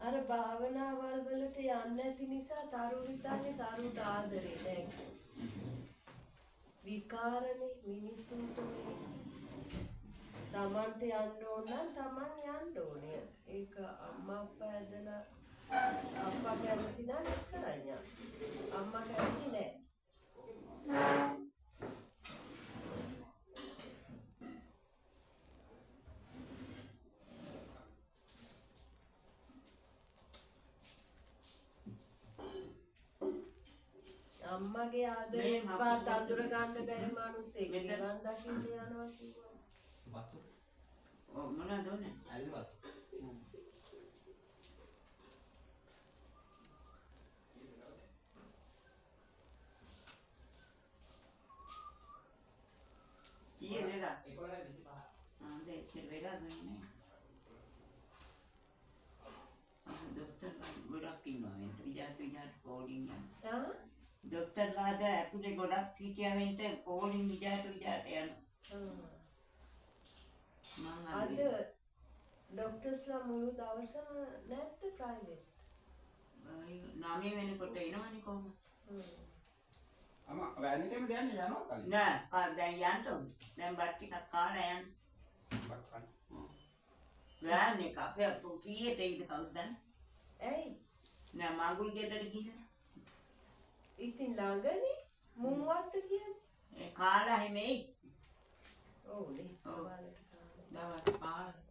අර භාවනාවල් වලට යන්නේ නැති නිසා තරු හිතන්නේ තරුට ආදරේ නැහැ. විකාරනේ මිනිසුන්ට මේ තමන්ට යන්න ඕන නම් තමන් යන්න ඕනේ. ඒක අම්මා අප්පා ඇදලා අප්පා කැමති නම් කරන්න. අම්මා කැමති නැහැ. අම්මගේ ආදරේ පාත් අඳුර ගන්න බැරි මිනිස්සෙක් නිවන් දකින්න යනවා කිව්වා. බතු. මොනවද ඕනේ? අල්ලවත්. කීයේද? 11:25. දෙක වෙලා ගන්නේ. දොස්තර ගොඩක් ඉන්නවා එන්ට විජාට කෝඩින් යනවා. දොස්තරලාද ඇතුලේ ගොඩක් හිටියා වෙන්න කෝඩින් විජාට යනවා. අද ડોක්ටර්ස්ලා මුළු දවසම නැත්ද ප්‍රයිවට්? 9 වෙනකොට එනවනේ කොහොමද? අම්මා වැන්න එකම දැන් යනවා කලින්. නෑ දැන් යන්න ඕනේ. දැන් බත් ටිකක් කාලා යන්න. බත් කන්න. වැන්න එක අපේ අපෝ කීයට එයිද කවුද දන්නේ? ඇයි? නෑ මඟුල් ගෙදර ගිහින්. ඉතින් ළඟනේ මුම්වත් කියන්නේ. ඒ කාලා හැමෙයි. ඔව් නේ. ඔව්. බලන්න කාලා. දවල් කාලා